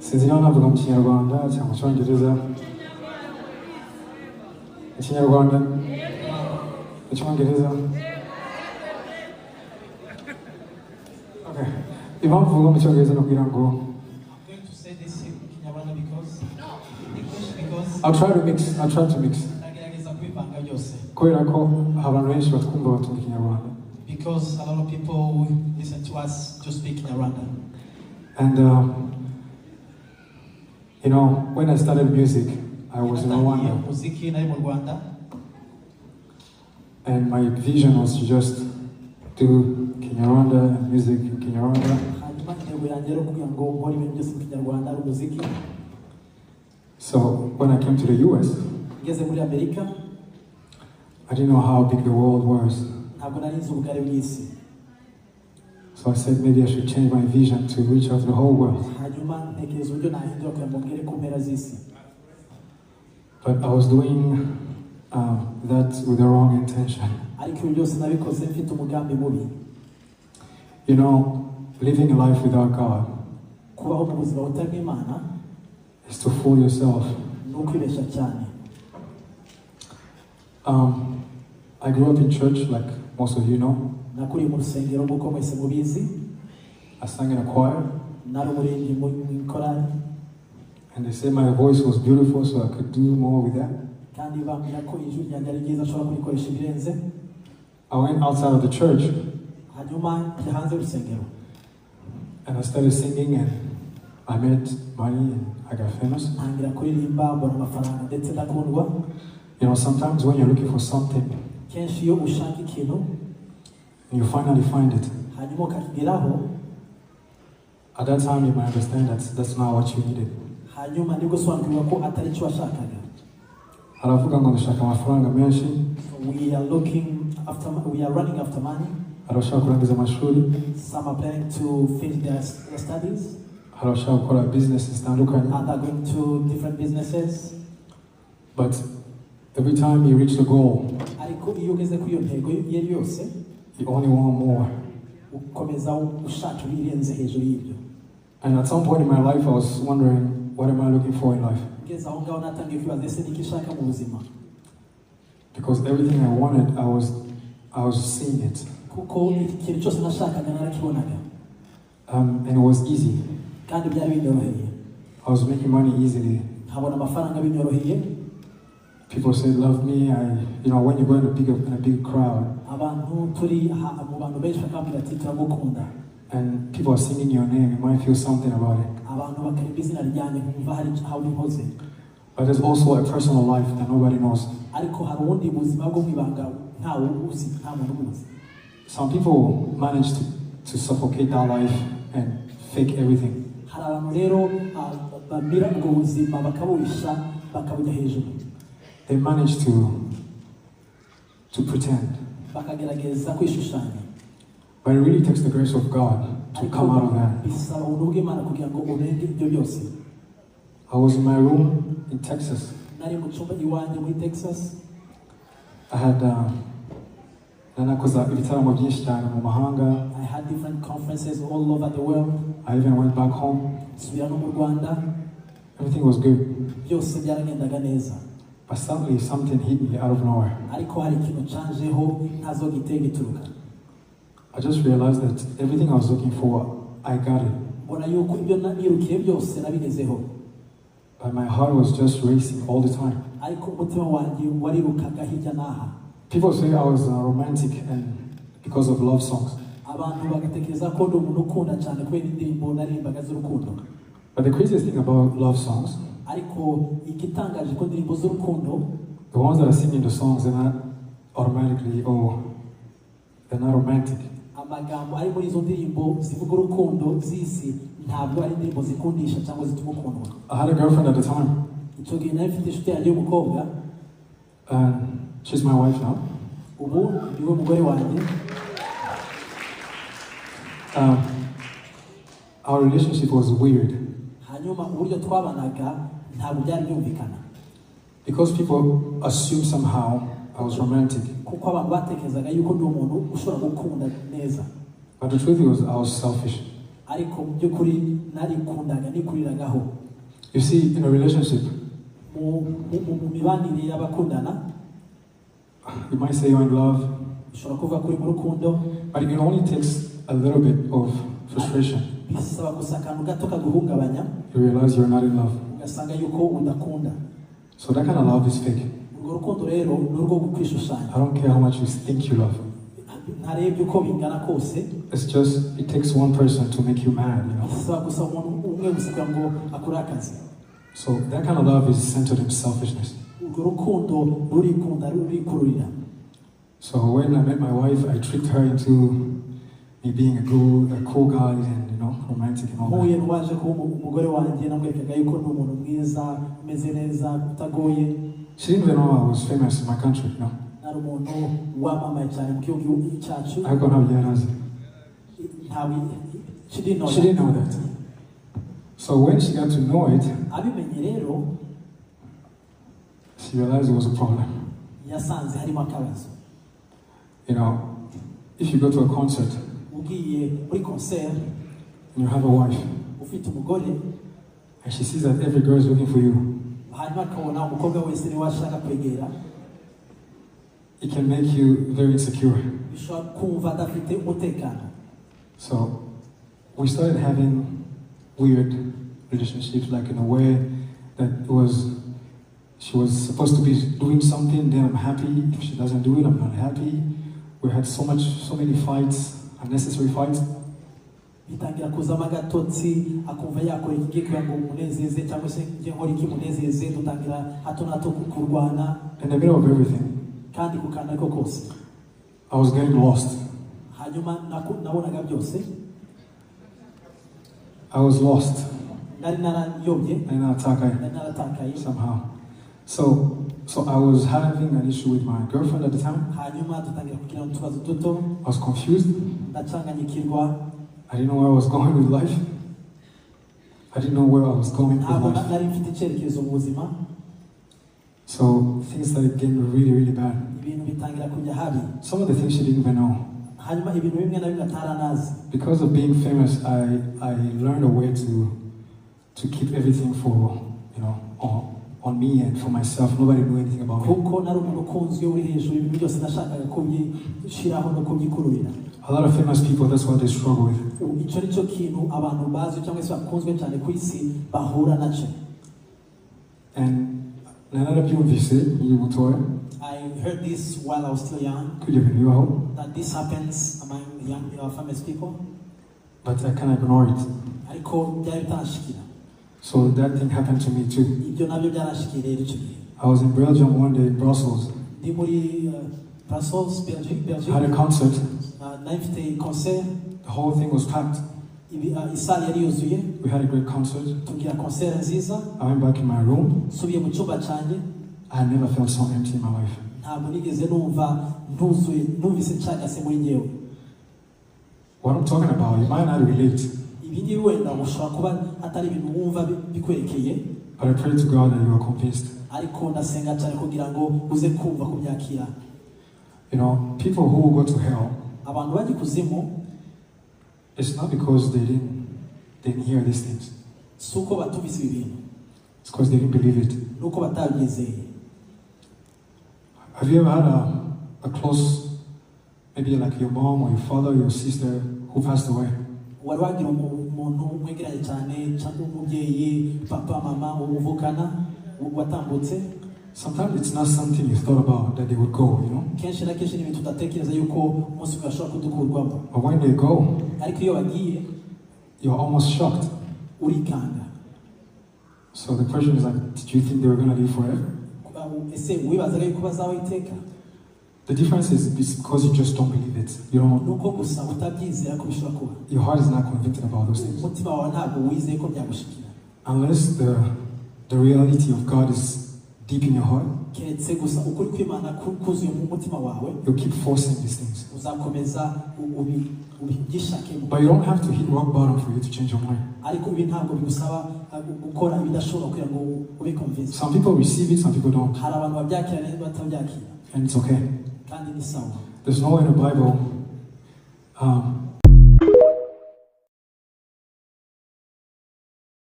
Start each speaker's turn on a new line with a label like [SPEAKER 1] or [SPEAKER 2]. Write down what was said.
[SPEAKER 1] sinzi niba navuga mu Kinyarwanda cyangwa mu Cyongereza. Ikinyarwanda, Icyongereza. Okay. Impamvu mvuga mu Cyongereza ni ukugira ngo I'll try to mix. Kubera ko abantu benshi batwumva batumva Ikinyarwanda.
[SPEAKER 2] Because a lot of people listen to us to speak in Rwanda.
[SPEAKER 1] And you know, when I started music, I was in Rwanda. And my vision was to just do Kinyarwanda music in Kinyarwanda. So when I came to the US, I didn't know how big the world was. So I said maybe I should change my vision to reach out to the whole world. But I was doing that with the wrong intention. You know, living a life without God is to fool yourself. I grew up in church, like most of you know. I sang in a choir. And they said my voice was beautiful, so I could do more with that. I went outside of the church. And I started singing, and I made money, and I got famous. You know, sometimes when you're looking for something, and you finally find it, at that time you might understand that that's not what you needed.
[SPEAKER 2] We are running after money. Some are planning to finish their studies. Others are going to different businesses.
[SPEAKER 1] But every time you reach the goal, you only want more. And at some point in my life, I was wondering, what am I looking for in life? Because everything I wanted, I was seeing it. And it was easy. I was making money easily. People say love me. You know, when you go in a big crowd, and people are singing your name, you might feel something about it. But there's also a personal life that nobody knows. Some people manage to suffocate that life and fake everything. They manage to pretend. But it really takes the grace of God to come out of that. I was in my room in Texas. I had I
[SPEAKER 2] had different conferences all over the world.
[SPEAKER 1] I even went back home. Everything was good. But suddenly something hit me out of nowhere. I just realized that everything I was looking for, I got it. But my heart was just racing all the time. People say I was romantic and because of love songs. But the craziest thing about love songs, the ones that are singing the songs, they're not automatically, they're not romantic. I had a girlfriend at the time. And she's my wife now. Our relationship was weird. Because people assume somehow I was romantic. But the truth was I was selfish.
[SPEAKER 2] ariko byukuri narikundaga nikuriragaho.
[SPEAKER 1] You see, in a relationship,
[SPEAKER 2] mu mibanire y'abakundana,
[SPEAKER 1] you might say you're in love,
[SPEAKER 2] ushobora kuvuga kuri mu rukundo,
[SPEAKER 1] but it only takes a little bit of frustration.
[SPEAKER 2] bisaba gusa akantu gato kaguhungabanya,
[SPEAKER 1] You realize you're not in love.
[SPEAKER 2] ugasanga yuko udakunda.
[SPEAKER 1] So that kind of love is fake.
[SPEAKER 2] Urwo rukundo rero ni urwo kukwishushanya.
[SPEAKER 1] I don't care how much you think you love.
[SPEAKER 2] Ntarebye uko bingana kose.
[SPEAKER 1] It's just, it takes one person to make you mad, you know.
[SPEAKER 2] bisaba gusa umuntu umwe gusa kugira ngo akurakaze.
[SPEAKER 1] So that kind of love is centered in selfishness.
[SPEAKER 2] Urwo rukundo rurikunda rurikururira.
[SPEAKER 1] So when I met my wife, I tricked her into me being a cool guy and, you know, romantic and all that.
[SPEAKER 2] Muye waje kuba umugore wanjye namwerekaga yuko ndi umuntu mwiza, umeze neza, utagoye.
[SPEAKER 1] She didn't even know I was famous in my country, you know.
[SPEAKER 2] Nari umuntu wamamaye cyane mu gihugu cyacu.
[SPEAKER 1] I got no idea.
[SPEAKER 2] She didn't know
[SPEAKER 1] She didn't know that. So when she got to know it,
[SPEAKER 2] abimenye rero
[SPEAKER 1] she realized it was a problem.
[SPEAKER 2] yasanze harimo akabazo.
[SPEAKER 1] You know, if you go to a concert
[SPEAKER 2] ugiye muri concert
[SPEAKER 1] and you have a wife
[SPEAKER 2] ufite umugore
[SPEAKER 1] and she sees that every girl is looking for you,
[SPEAKER 2] hanyuma akabona umukobwa wese niwe ashaka kwegera,
[SPEAKER 1] it can make you very insecure.
[SPEAKER 2] bishobora kumva adafite umutekano.
[SPEAKER 1] So we started having weird relationships, like in a way that she was supposed to be doing something, then I'm happy. If she doesn't do it, I'm not happy. We had so many fights, unnecessary fights.
[SPEAKER 2] Bitangira kuzamo agatotsi, akumva yakora iki kugira ngo umunezeze cyangwa se ngiye nkora iki munezeze, dutangira hato na hato kurwana.
[SPEAKER 1] In the middle of everything,
[SPEAKER 2] kandi kukana ariko kose
[SPEAKER 1] I was getting lost.
[SPEAKER 2] hanyuma nabonaga byose.
[SPEAKER 1] I was lost.
[SPEAKER 2] Nari narayobye,
[SPEAKER 1] And
[SPEAKER 2] nari naratakaye
[SPEAKER 1] somehow. So I was having an issue with my girlfriend at the time.
[SPEAKER 2] hanyuma dutangira kugira utubazo duto,
[SPEAKER 1] I was confused.
[SPEAKER 2] ndacanganyikirwa.
[SPEAKER 1] I didn't know where I was going with life. I didn't know where I was going with
[SPEAKER 2] ntabwo
[SPEAKER 1] life.
[SPEAKER 2] nari mfite icyerekezo mu buzima.
[SPEAKER 1] So things started getting really, really bad.
[SPEAKER 2] Ibintu bitangira kujya habi.
[SPEAKER 1] Some of the things she didn't even know.
[SPEAKER 2] hanyuma ibintu bimwe na bimwe ataranazi.
[SPEAKER 1] Because of being famous, I learned a way to keep everything for, you know, on me and for myself. Nobody knew anything about me.
[SPEAKER 2] kuko nari umuntu ukunzwe uri hejuru, ibintu byose nashakaga kubyishyiraho no kubyikururira.
[SPEAKER 1] A lot of famous people, that's what they struggle with.
[SPEAKER 2] Icyo nicyo kintu abantu bazi cyangwa se bakunzwe cyane ku isi bahura nacyo.
[SPEAKER 1] And narabyumvise nkiri mutoya.
[SPEAKER 2] I heard this while I was still young,
[SPEAKER 1] Kujya bibaho,
[SPEAKER 2] that this happens among young famous people,
[SPEAKER 1] but I can't ignore it.
[SPEAKER 2] ariko byari bitanashikira.
[SPEAKER 1] So that thing happened to me too.
[SPEAKER 2] Ibyo nabyo byaranashikiye rero icyo gihe.
[SPEAKER 1] I was in Belgium one day, in Brussels.
[SPEAKER 2] Ndi muri Brussels, Belgium.
[SPEAKER 1] I had a concert.
[SPEAKER 2] Nari mfite concert.
[SPEAKER 1] The whole thing was packed.
[SPEAKER 2] Isali yari yuzuye.
[SPEAKER 1] We had a great concert.
[SPEAKER 2] Tugira concert nziza.
[SPEAKER 1] I went back in my room.
[SPEAKER 2] Nsubiye mu cyumba cyanjye.
[SPEAKER 1] I had never felt so empty in my life.
[SPEAKER 2] Ntabwo nigeze numva numvise ncagase muri njyewe.
[SPEAKER 1] What I'm talking about, you might not relate.
[SPEAKER 2] Ibi ngibi wenda ushobora kuba atari ibintu wumva bikwerekeye.
[SPEAKER 1] But I pray to God that you are convinced.
[SPEAKER 2] Ariko ndasenga cyane kugira ngo uze kumva kubyakira.
[SPEAKER 1] You know, people who will go to hell,
[SPEAKER 2] abantu bajya kuzimu,
[SPEAKER 1] it's not because they didn't hear these things.
[SPEAKER 2] suko batumvise ibi bintu.
[SPEAKER 1] It's because they didn't believe it.
[SPEAKER 2] Nuko batabyizeye.
[SPEAKER 1] Have you ever had a close, maybe like your mom or your father or your sister who passed away?
[SPEAKER 2] Wari wagira umuntu mwegeranye cyane cyangwa umubyeyi, papa, mama, uvukana watambutse?
[SPEAKER 1] Sometimes it's not something you thought about that they would go, you know?
[SPEAKER 2] Kenshi na kenshi n'ibintu tudatekereza yuko umunsi umwe ashobora kudukurwamo.
[SPEAKER 1] But when they go,
[SPEAKER 2] ariko iyo bagiye,
[SPEAKER 1] you're almost shocked.
[SPEAKER 2] urikanga.
[SPEAKER 1] So the question is like, did you think they were going to live forever?
[SPEAKER 2] Ese wibazaga yuko bazaho iteka?
[SPEAKER 1] The difference is because you just don't believe it. You don't.
[SPEAKER 2] Nuko gusa utabyizera ko bishobora kuba.
[SPEAKER 1] Your heart is not convicted about those things.
[SPEAKER 2] Umutima wawe ntabwo wizeye ko byagushikira.
[SPEAKER 1] Unless the reality of God is deep in your heart,
[SPEAKER 2] keretse gusa ukuri kw'Imana kuzuye mu mutima wawe,
[SPEAKER 1] you keep forcing these things.
[SPEAKER 2] uzakomeza ubigishakemo.
[SPEAKER 1] But you don't have to hit rock bottom for you to change your mind.
[SPEAKER 2] Ariko ibi ntabwo bigusaba gukora ibidashobora kugira ngo ube convinced.
[SPEAKER 1] Some people receive it, some people don't.
[SPEAKER 2] Hari abantu babyakira neza batabyakira.
[SPEAKER 1] And it's okay.
[SPEAKER 2] Kandi ni sawa.
[SPEAKER 1] There's nowhere in the Bible